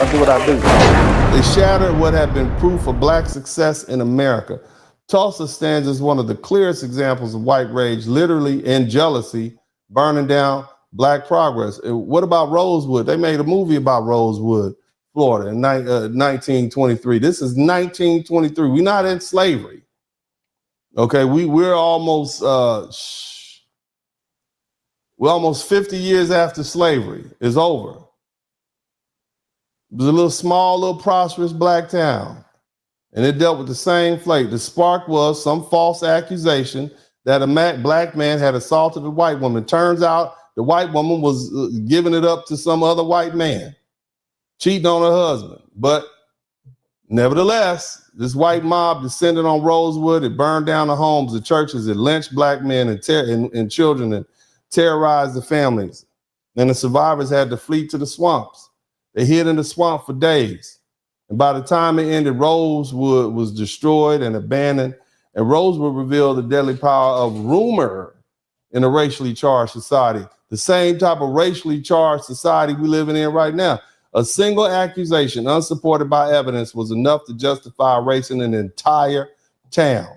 I do what I do. They shattered what had been proof of black success in America. Tulsa stands as one of the clearest examples of white rage, literally in jealousy, burning down black progress. What about Rosewood? They made a movie about Rosewood, Florida in 1923. This is 1923. We're not in slavery. Okay, we're almost 50 years after slavery is over. It was a little small, little prosperous black town, and it dealt with the same fate. The spark was some false accusation that a black man had assaulted a white woman. Turns out the white woman was giving it up to some other white man, cheating on her husband. But nevertheless, this white mob descended on Rosewood. It burned down the homes, the churches. It lynched black men and children and terrorized the families. And the survivors had to flee to the swamps. They hid in the swamp for days. And by the time it ended, Rosewood was destroyed and abandoned. And Rosewood revealed the deadly power of rumor in a racially charged society. The same type of racially charged society we live in right now. A single accusation, unsupported by evidence, was enough to justify erasing an entire town.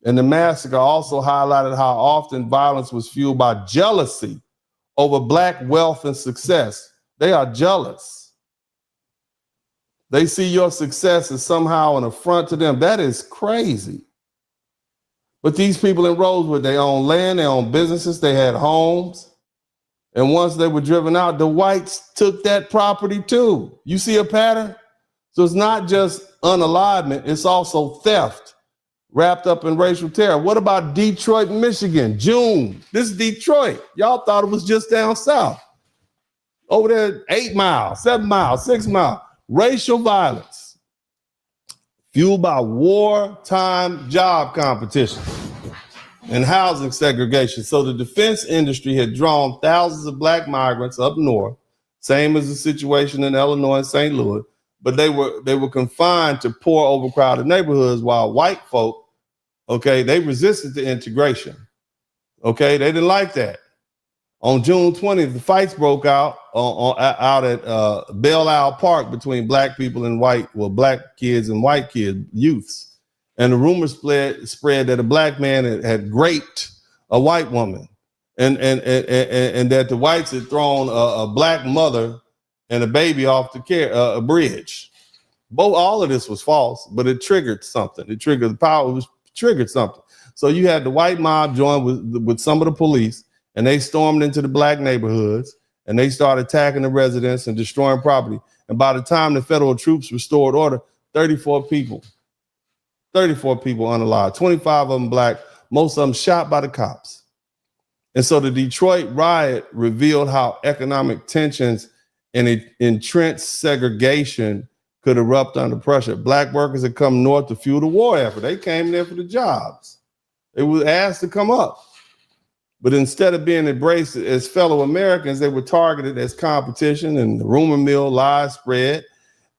And the massacre also highlighted how often violence was fueled by jealousy over black wealth and success. They are jealous. They see your success as somehow an affront to them. That is crazy. But these people in Rosewood, they own land, they own businesses, they had homes. And once they were driven out, the whites took that property too. You see a pattern? So it's not just unalivement, it's also theft wrapped up in racial terror. What about Detroit, Michigan? June. This is Detroit. Y'all thought it was just down south. Over there, 8 miles, 7 miles, 6 miles. Racial violence fueled by wartime job competition and housing segregation. So the defense industry had drawn thousands of black migrants up north, same as the situation in Illinois and St. Louis, but they were confined to poor, overcrowded neighborhoods, while white folk, okay, they resisted the integration. Okay, they didn't like that. On June 20th, the fights broke out out at Belle Isle Park between black people and black kids and white kids, youths. And the rumor spread that a black man had raped a white woman, and that the whites had thrown a black mother and a baby off a bridge. All of this was false, but it triggered something. It triggered the power. It triggered something. So you had the white mob join with some of the police, and they stormed into the black neighborhoods, and they started attacking the residents and destroying property. And by the time the federal troops restored order, 34 people unalive, 25 of them black, most of them shot by the cops. And so the Detroit riot revealed how economic tensions and entrenched segregation could erupt under pressure. Black workers had come north to fuel the war effort. They came there for the jobs. They were asked to come up. But instead of being embraced as fellow Americans, they were targeted as competition, and the rumor mill lies spread.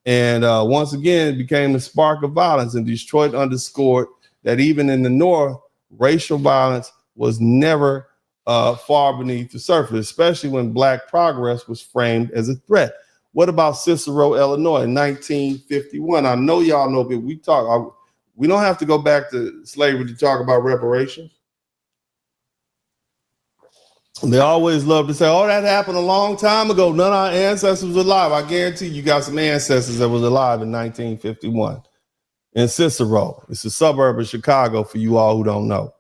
And once again, it became the spark of violence. And Detroit underscored that even in the North, racial violence was never far beneath the surface, especially when black progress was framed as a threat. What about Cicero, Illinois, in 1951? I know y'all know, but we don't have to go back to slavery to talk about reparations. They always love to say, oh, that happened a long time ago. None of our ancestors was alive. I guarantee you got some ancestors that was alive in 1951. In Cicero, it's a suburb of Chicago for you all who don't know.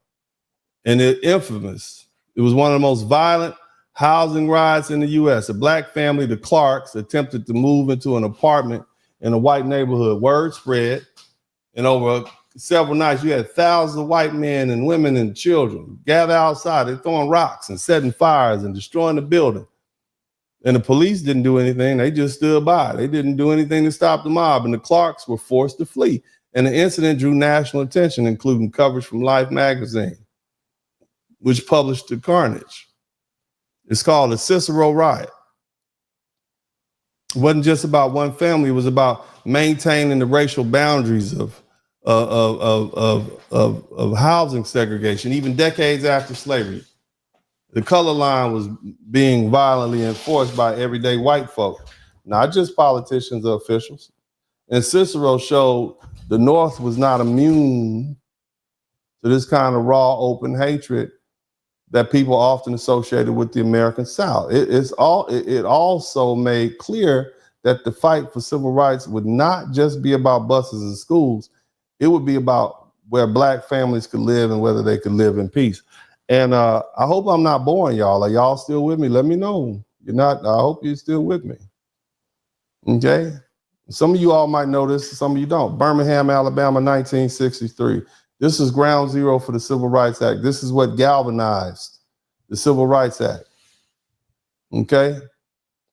And it's infamous. It was one of the most violent housing riots in the U.S. A black family, the Clarks, attempted to move into an apartment in a white neighborhood. Word spread, and over several nights, you had thousands of white men and women and children gather outside. They're throwing rocks and setting fires and destroying the building. And the police didn't do anything. They just stood by. They didn't do anything to stop the mob. And the Clarks were forced to flee. And the incident drew national attention, including coverage from Life magazine, which published the carnage. It's called the Cicero Riot. It wasn't just about one family. It was about maintaining the racial boundaries of housing segregation, even decades after slavery. The color line was being violently enforced by everyday white folk. not just politicians or officials. And Cicero showed the North was not immune to this kind of raw, open hatred that people often associated with the American South. It also made clear that the fight for civil rights would not just be about buses and schools. It would be about where Black families could live and whether they could live in peace. And I hope I'm not boring y'all. Are y'all still with me? Let me know. You're not. I hope you're still with me. Okay. Some of you all might know this, some of you don't. Birmingham, Alabama, 1963. This is ground zero for the Civil Rights Act. This is what galvanized the Civil Rights Act. Okay?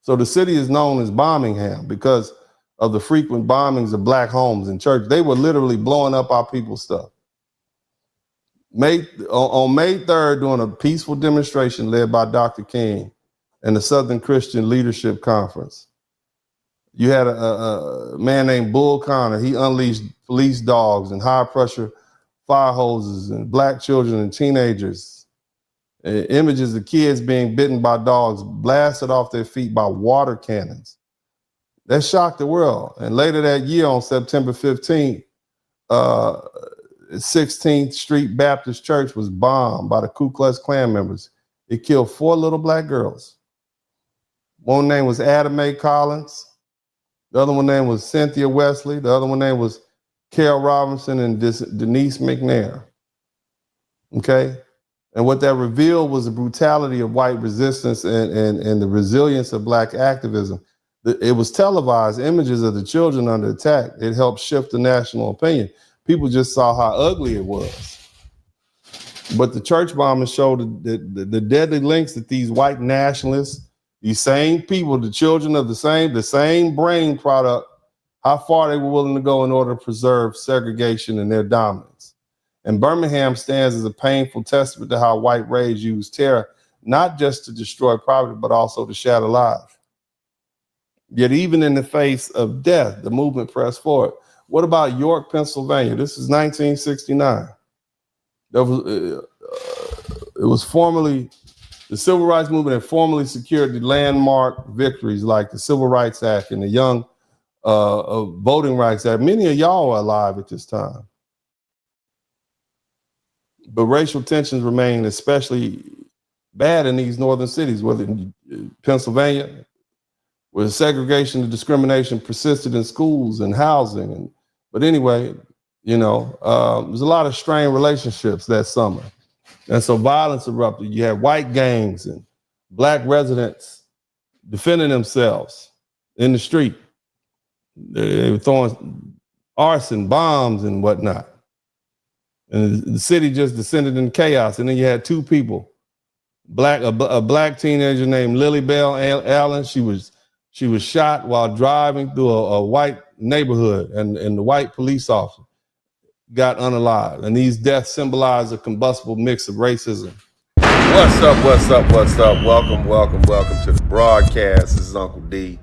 So the city is known as Birmingham because of the frequent bombings of Black homes and churches. They were literally blowing up our people's stuff. On May 3rd, during a peaceful demonstration led by Dr. King and the Southern Christian Leadership Conference, you had a man named Bull Connor. He unleashed police dogs and high-pressure fire hoses and Black children and teenagers. Images of kids being bitten by dogs blasted off their feet by water cannons. That shocked the world. And later that year, on September 15th, 16th Street Baptist Church was bombed by the Ku Klux Klan members. It killed 4 little Black girls. One name was Adam Mae Collins. The other one name was Cynthia Wesley. The other one name was Carol Robinson and Denise McNair. Okay? And what that revealed was the brutality of white resistance and the resilience of Black activism. It was televised, images of the children under attack. It helped shift the national opinion. People just saw how ugly it was. But the church bombing showed the deadly links that these white nationalists, these same people, the children of the same brain product, how far they were willing to go in order to preserve segregation and their dominance. And Birmingham stands as a painful testament to how white rage used terror, not just to destroy property, but also to shatter lives. Yet even in the face of death, the movement pressed forward. What about York, Pennsylvania? This is 1969. The Civil Rights Movement had formally secured the landmark victories like the Civil Rights Act and the Young Voting Rights Act. Many of y'all were alive at this time. But racial tensions remain especially bad in these northern cities, whether in Pennsylvania, where segregation and discrimination persisted in schools and housing. But anyway, there's a lot of strained relationships that summer. And so violence erupted. You had white gangs and Black residents defending themselves in the street. They were throwing arson, bombs, and whatnot. And the city just descended in chaos. And then you had 2 people, a Black teenager named Lily Bell Allen. She was shot while driving through a white neighborhood, and the white police officer got unalived. And these deaths symbolize a combustible mix of racism. What's up? Welcome to the broadcast. This is Uncle D.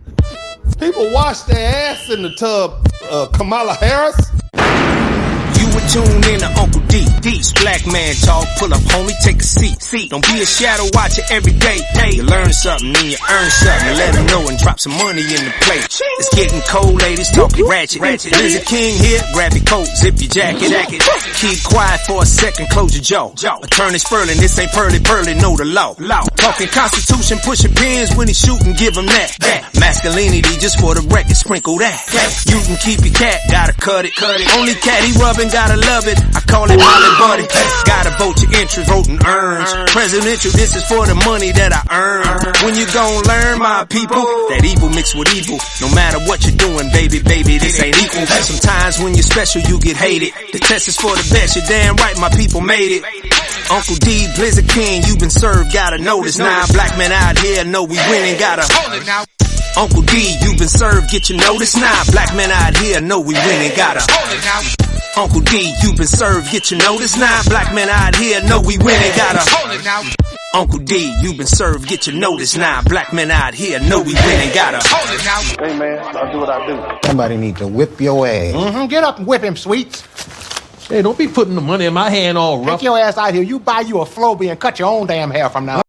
People wash their ass in the tub, Kamala Harris. You were tuned in to Uncle D. D's Black Man Talk. Pull up, homie, take a seat. Don't be a shadow watcher every day. You learn something, then you earn something. And let them know and drop some money in the plate. It's getting cold, ladies, talking ratchet. Lizard King here, grab your coat, zip your jacket. Keep quiet for a second, close your jaw. Attorney Spurling, this ain't pearly, know the law. Talking Constitution, pushing pins when he shooting, give him that. Masculinity, just for the record, sprinkle that. You can keep your cat, gotta cut it. Only cat he rubbing, gotta love it. I call it Molly Buddy. Gotta vote your interest, voting earns. Presidential, this is for the money that I earn. When you gon' learn, my people, that evil mixed with evil. No matter what you're doing, baby, this ain't equal. Sometimes when you're special, you get hated. The test is for the best, you're damn right, my people made it. Uncle D, Blizzard King, you been served, gotta notice. 9 black men out here know we winning, gotta hold it now. Uncle D, you been served, get your notice. 9 black men out here know we winning, gotta hold it now. Uncle D, you been served, get your notice. 9 black men out here know we winning, gotta hold it now. Uncle D, you been served, get your notice. 9 black men out here know we winning, gotta hold it now. Hey man, I'll do what I do. Somebody need to whip your ass. Get up and whip him, Sweets. Hey, don't be putting the money in my hand all rough. Take your ass out here. You buy you a Flowbee and cut your own damn hair from now on.